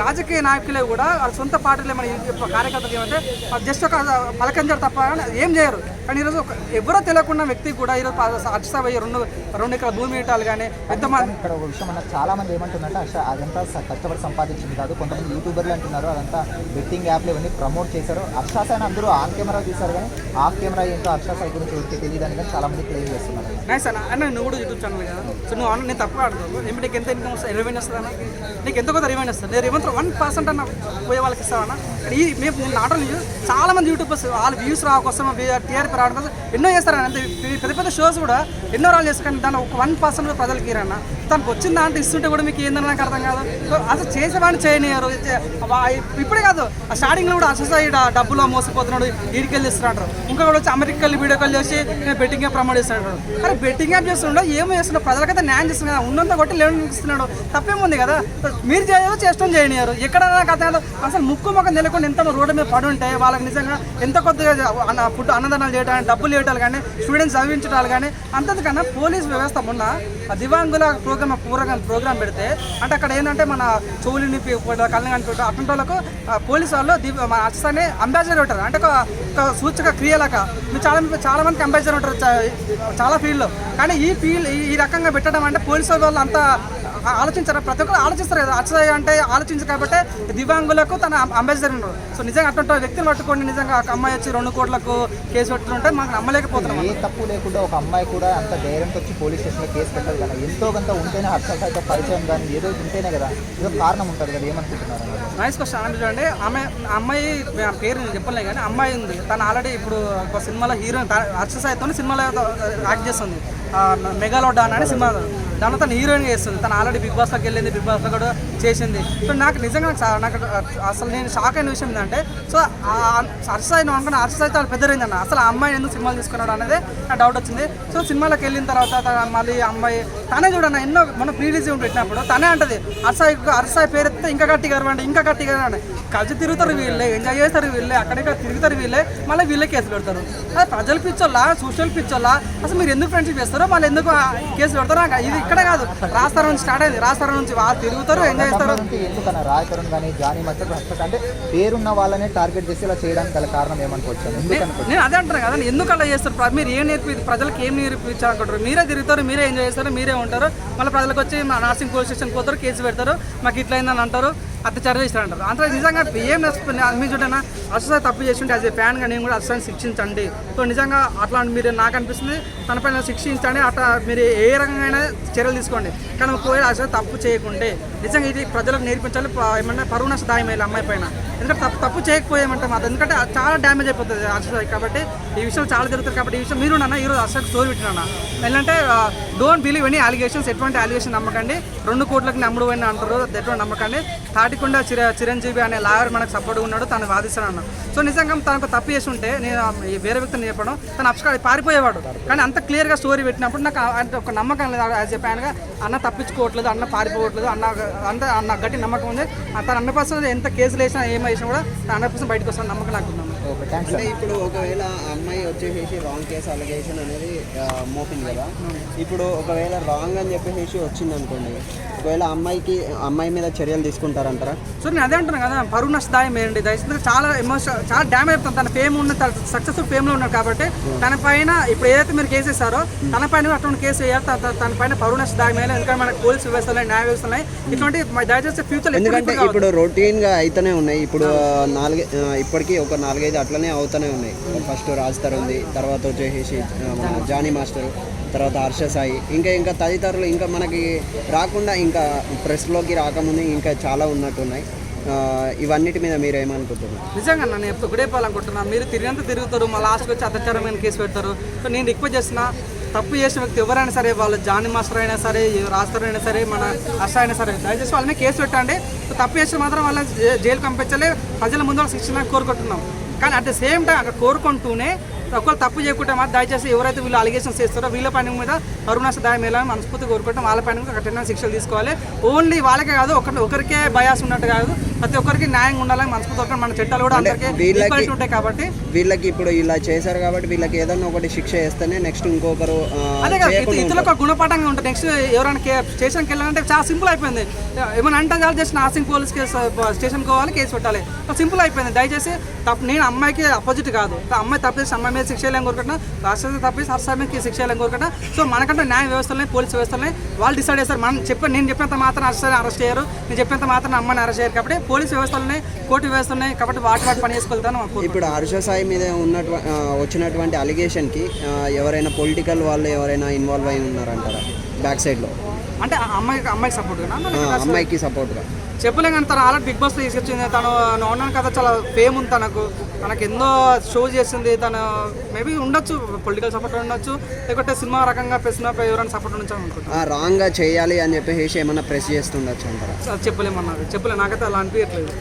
రాజకీయ నాయకులే కూడా వాళ్ళ సొంత పార్టీలే మన కార్యకర్తలు ఏమంటే జస్ట్ ఒక పలకంజారు తప్ప ఏం చేయరు. కానీ ఈరోజు ఎవరో తెలియకుండా వ్యక్తి కూడా ఈరోజు అక్షర పోయి రెండు ఎకరాల భూమి ఇవ్వటాలు కానీ ఎంతమంది. ఇక్కడ ఒక విషయం అన్న, చాలా మంది ఏమంటున్నారంటే అదంతా కష్టపడి సంపాదించింది కాదు, కొంతమంది యూట్యూబర్లు అంటున్నారు అదంతా బెట్టింగ్ యాప్లు ఇవన్నీ ప్రమోట్ చేశారు. అక్షర సాయి అందరూ ఆన్ కెమెరా తీశారు కానీ ఆఫ్ కెమెరా ఏంటో అక్షర సాయి గురించి ఎవరికి తెలియదని కానీ చాలా మంది క్లెయిమ్ చేస్తున్నారు. నైస్ అన్న నువ్వు కూడా యూట్యూబ్ ఛానల్ కదా, సో నువ్వు అన్న నేను తక్కువ ఆడతావు. నీకు ఎంత ఇన్కమ్ వస్తుంది, రెవెన్యూ వస్తుంది అన్న, నీకు ఎంత కొంత రెవెన్యూ వస్తుంది. నేను ఏమంటారు 1% అన్న పోయే వాళ్ళకి ఇస్తామన్నా. మేము నాటలు చాలా మంది యూట్యూబర్స్ వాళ్ళ వ్యూస్ రావకోసం టీఆర్పీ రావడం కోసం ఎన్నో చేస్తారన్న. అంతే పెద్ద పెద్ద షోస్ కూడా ఎన్నో రాళ్ళు చేసుకొని దాన్ని ఒక 1% ప్రజలకి ఇరన్న. తనకు వచ్చిన దాంట్లో ఇస్తుంటే కూడా మీకు ఏందని నాకు అర్థం కాదు. సో అసలు చేసేవాడిని చేయనియరు. ఇప్పుడే కాదు, ఆ స్టార్టింగ్లో కూడా అసలు డబ్బులో మోసపోతున్నాడు, ఈడికెళ్ళి ఇస్తున్నాడు. ఇంకొకటి వచ్చి అమెరికాలో వీడియో కాల్ చేసి నేను బెట్టింగ్ యాప్ ప్రమోట్ చేస్తున్నాడు. కానీ బెట్టింగ్ యాప్ చేస్తుండో ఏమో చేస్తున్నాడు, ప్రజలకైతే న్యాయం చేస్తున్నాడు కదా, ఉన్నంత కొట్టి లేవని ఇస్తున్నాడు. తప్పేముంది కదా, మీరు చేయదు చేష్టం చేయనియరు. ఎక్కడ నాకు అర్థం కాదు. అసలు ముక్కు మొక్క నిలకుండా ఎంత రోడ్డు మీద పడి ఉంటే వాళ్ళకి నిజంగా ఎంత కొద్దిగా ఫుడ్ అన్నదానాలు చేయడానికి, డబ్బులు ఇవ్వటాలు కానీ, స్టూడెంట్స్ చదివించడాలు కానీ. అంతకన్నా పోలీస్ వ్యవస్థ మొన్న దివ్యాంగుల ప్రోగ్రామ్ పెడితే అంటే అక్కడ ఏంటంటే మన చెవులిని కళ్ళని కనిపెట్టు అటువంటి వాళ్ళకు పోలీసు వాళ్ళు మన అచ్చనే అంబాసిడర్ ఉంటారు. అంటే ఒక సూచక క్రియలాగా మీరు చాలా మందికి అంబాసిడర్ ఉంటారు చాలా ఫీల్డ్లో. కానీ ఈ రకంగా పెట్టడం అంటే పోలీసు వాళ్ళు అంతా ఆలోచించారు. ప్రతి ఒక్కరు ఆలోచిస్తారు కదా, అచ్చయ్య అంటే ఆలోచించరు కాబట్టి దివ్యాంగులకు తన అంబాసిడర్ ఉన్నారు. సో నిజంగా అటువంటి వ్యక్తిని పట్టుకోండి, నిజంగా ఒక అమ్మాయి వచ్చి 2 కోట్లకు కేసు పెట్టుకుంటే మాకు నమ్మలేకపోతున్నాం. ఏ తప్పు లేకుండా ఒక అమ్మాయి కూడా అంత ధైర్యంతో వచ్చి పోలీస్ స్టేషన్లో కేసు పెట్టాలి కదా. ఎంతో కొంత ఉంటేనే అక్షరసాయితో పరిచయం కానీ ఏదో ఉంటేనే కదా, ఏదో కారణం ఉంటుంది కదా. ఏమనుకుంటున్నారు? Nice question. అంటే చూడండి, అమ్మాయి పేరు నేను చెప్పలే కానీ అమ్మాయి ఉంది. తను ఆల్రెడీ ఇప్పుడు ఒక సినిమాలో హీరోయిన్ అక్షరసాయితో సినిమాలో యాక్ట్ చేస్తుంది. మెగాలోడాన్ అనే సినిమా, దాంట్లో తను హీరోయిన్గా చేస్తుంది. తను ఆల్రెడీ బిగ్ బాస్లోకి వెళ్ళింది, బిగ్ బాస్లో కూడా చేసింది. సో నాకు నిజంగా నాకు అసలు నేను షాక్ అయిన విషయం ఏంటంటే, సో అర్షసాయి నువ్వు అనుకున్న అర్షసాయి చాలా పెద్ద రేంజ్ అన్న. అసలు ఆ అమ్మాయి ఎందుకు సినిమాలు తీసుకున్నాడు అనేది నాకు డౌట్ వచ్చింది. సో సినిమాలోకి వెళ్ళిన తర్వాత మళ్ళీ అమ్మాయి తనే చూడన్న ఎన్నో మన ప్రీ రిలీజ్ పెట్టినప్పుడు తనే అంటది అర్షసాయి పేరు ఎత్తే ఇంకా గట్టిగా అంటే ఇంకా గట్టిగా అంటే కలిసి తిరుగుతారు వీళ్ళే, ఎంజాయ్ చేస్తారు వీళ్ళే, అక్కడిక్కడ తిరుగుతారు వీళ్ళే, మళ్ళీ వీళ్ళే కేసులు పెడతారు. అదే ప్రజలు పిచ్చోళ్ళ, సోషల్ పిచ్చోళ్ళ, అసలు మీరు ఎందుకు ఫ్రెండ్షిప్ చేస్తారో మళ్ళీ ఎందుకు కేసులు పెడతారో ఇది ఇక్కడ కాదు, రాస్తారం నుంచి స్టార్ట్ అయింది. రాస్తారం నుంచి వాళ్ళు తిరుగుతారు, ఎంజాయ్ చేస్తారు. ఎందుకన్నా రాయకరణ్ కానీ జానీ మాస్టర్ అంటే పేరున్న వాళ్ళనే టార్గెట్ చేసి ఇలా చేయడానికి గల కారణం ఏమనుకోవచ్చు? నేను అదే అంటాను కదా, ఎందుకు అలా చేస్తారు? మీరు ఏం ప్రజలకు ఏం నేర్పించాలనుకుంటారు? మీరే తిరుగుతారు, మీరే ఎంజాయ్ చేస్తారు, మీరే ఉంటారు. మళ్ళీ ప్రజలకు వచ్చి మా నర్సింగ్ పోలీస్ స్టేషన్ పోతారు, కేసు పెడతారు, మాకు ఇట్లా అయిందని అంటారు, అత్యాచారం చేస్తారంటారు. అంత నిజంగా ఏం మీరు చూడన్నా అర్షసాయి తప్పు చేస్తుంటే యాజ్ ఏ ఫ్యాన్గా నేను కూడా అర్షసాయిని శిక్షించండి. సో నిజంగా అట్లా మీరు నాకు అనిపిస్తుంది తనపైన శిక్షించండి, అట్లా మీరు ఏ రకంగా చర్యలు తీసుకోండి. కానీ ఒకవేళ అర్షసాయి తప్పు చేయకుంటే నిజంగా ఇది ప్రజలకు నేర్పించాలి. ఏమన్నా పరువు నష్ట దాయం వేయాలి అమ్మాయి పైన. ఎందుకంటే తప్పు చేయకపోయామంటే మాత్రం, ఎందుకంటే చాలా డ్యామేజ్ అయిపోతుంది అర్షసాయి. కాబట్టి ఈ విషయం చాలా జరుగుతుంది. కాబట్టి ఈ విషయం మీరు నాన్న ఈరోజు అర్షసాయికి స్టోరీ పెట్టినా ఏంటంటే డోంట్ బిలీవ్ ఎనీ అలిగేషన్స్. ఎటువంటి అలిగేషన్ నమ్మకండి. 2 కోట్లకి నమ్ముడు అని అంటారు, ఎటువంటి నమ్మకండి. తాటికొండ చిరంజీవి అనే లాయర్ మనకు సపోర్ట్గా ఉన్నాడు, తను వాదిస్తాను అన్న. సో నిజంగా తనకు తప్పు చేసి ఉంటే నేను వేరే వ్యక్తిని చెప్పడం తను పారిపోయేవాడు. కానీ అంత క్లియర్గా స్టోరీ పెట్టినప్పుడు నాకు అంటే ఒక నమ్మకం లేదు యాజ్ ఏ ఫ్యాన్గా. అన్న తప్పించుకోవట్లేదు, అన్న పారిపోవట్లేదు, అన్న గట్టి నమ్మకం ఉంది. తను 100% ఎంత కేసులు వేసినా ఏం వేసినా కూడా 100% బయటకు వస్తాను నమ్మకం నాకు ఉన్నాను. అంటే ఇప్పుడు ఒకవేళ అమ్మాయి వచ్చేసి రాంగ్ కేసు అలిగేషన్ అనేది మోపింది కదా, ఇప్పుడు ఒకవేళ రాంగ్ అని చెప్పేసి వచ్చింది అనుకోండి, ఒకవేళ అమ్మాయి మీద చర్యలు తీసుకుంటారంటారా? సో నేను అదే అంటున్నాను కదా, పరువు నష్ట దాయం ఏంటి దయచేసి చాలా ఎమోషన్ చాలా డ్యామేజ్ అవుతుంది. తన ఫేమ్ ఉన్న సక్సెస్ఫుల్ ఫేమ్లో ఉన్నాడు కాబట్టి తన పైన ఇప్పుడు ఏదైతే మీరు కేసు వేస్తారో తన పైన అటువంటి కేసు వేయాలి. తన పైన పరువు నష్ట దాయం వేయాలి. ఎందుకంటే మనకు పోలీసు వ్యవస్థలు, న్యాయ వ్యవస్థలు ఇటువంటి దయచేసి ఫ్యూచర్. ఎందుకంటే ఇప్పుడు రొటీన్గా అయితేనే ఉన్నాయి. ఇప్పుడు ఇప్పటికీ ఒక 4-5 అట్లనే అవుతూనే ఉన్నాయి. ఫస్ట్ రాజ్తర్ ఉంది, తర్వాత వచ్చేసి జానీ మాస్టర్, తర్వాత అర్షసాయి, ఇంకా తదితరులు ఇంకా మనకి రాకుండా ఇంకా ప్రెస్లోకి రాకముందు ఇంకా చాలా ఉన్నట్టున్నాయి. ఇవన్నిటి మీద మీరు ఏమనుకుంటున్నారు? నిజంగా నేను ఎప్పుడు గుడైపోవాలనుకుంటున్నాను. మీరు తిరుగుతారు, మా లాస్ట్కి వచ్చి అత్యాచారమైన కేసు పెడతారు. సో నేను రిక్వెస్ట్ చేస్తున్నా, తప్పు చేసిన వ్యక్తి ఎవరైనా సరే, వాళ్ళు జానీ మాస్టర్ అయినా సరే, రాస్తారు అయినా సరే, మన అర్ష అయినా సరే, దయచేసి వాళ్ళని కేసు పెట్టండి. సో తప్పు చేస్తే మాత్రం వాళ్ళని జైలు పంపించాలి. ప్రజల ముందు వాళ్ళ శిక్షణ కోరుకుంటున్నాం. కానీ అట్ ద సేమ్ టైం అక్కడ కోరుకుంటూనే ఒకవేళ తప్పు చేయకుంటే మాత్రం దయచేసి ఎవరైతే వీళ్ళు అలిగేషన్స్ చేస్తారో వీళ్ళ పైన మీద పరువు నష్ట దాయం వేయాలని మనస్ఫూర్తి కోరుకుంటాం. వాళ్ళ పైన కఠిన శిక్షలు తీసుకోవాలి. ఓన్లీ వాళ్ళకే కాదు, ఒకరికే బయాస్ ఉన్నట్టు కాదు, ప్రతి ఒక్కరికి న్యాయంగా ఉండాలని మనస్ఫూర్తి మన చట్టాలు కూడా అందరికీ ఈక్వాలిటీ ఉంటాయి కాబట్టి వీళ్ళకి ఇప్పుడు ఇలా చేశారు కాబట్టి వీళ్ళకి ఏదన్నా ఒకటి శిక్ష వేస్తేనే నెక్స్ట్ ఇంకొకరు అదే కదా ఇతరులకు ఒక గుణపాఠంగా ఉంటుంది. నెక్స్ట్ ఎవరైనా స్టేషన్కి వెళ్ళాలంటే చాలా సింపుల్ అయిపోయింది. ఏమైనా అంటే చాలు జస్ట్ నాసింగ్ పోలీస్ కేసు స్టేషన్కి పోవాలి, కేసు పెట్టాలి, సింపుల్ అయిపోయింది. దయచేసి నేను అమ్మాయికి అపోజిట్ కాదు, అమ్మాయి తప్పేసి అమ్మాయి మీద శిక్ష వేయాలని కోరుకుంటున్నా, రాష్ట్రం తప్పేసి హర్ష మీద శిక్ష వేయాలని కోరుకుంటున్నా. సో మనకంటే న్యాయ వ్యవస్థలని పోలీస్ వ్యవస్థలని వాళ్ళు డిసైడ్ చేస్తారు. నేను చెప్పినంత మాత్రం అరెస్ట్ చేయరు, నేను చెప్పినంత మాత్రం అమ్మాయిని అరెస్ట్ చేయరు. కాబట్టి పోలీస్ వ్యవస్థలని కోర్టు వ్యవస్థలని కాబట్టి వాటి పని చేసుకెళ్తాను. ఇప్పుడు హర్ష సాయి మీద వచ్చినటువంటి అలిగేషన్కి ఎవరైనా పొలిటికల్ వాళ్ళు ఎవరైనా ఇన్వాల్వ్ అయి ఉన్నారంటారా బ్యాక్ సైడ్లో? అంటే అమ్మాయికి సపోర్ట్గా అమ్మాయికి సపోర్ట్గా చెప్పలేం కానీ తను ఆల్రెడీ బిగ్ బాస్లో తీసుకొచ్చింది. తను ఉన్నాను కదా, చాలా ఫేమ్ ఉంది తనకు ఎన్నో షో చేసింది. తను మేబీ ఉండొచ్చు, పొలిటికల్ సపోర్ట్ ఉండొచ్చు, లేకపోతే సినిమా రకంగా సినిమా ఎవరైనా సపోర్ట్ ఉండొచ్చు అనుకుంటున్నాను. రాంగ్గా చేయాలి అని చెప్పేసి ఏమన్నా ప్రెస్ చేస్తుండొచ్చు అంటారా? చెప్పలేము, నాకైతే అలా అనిపించట్లేదు.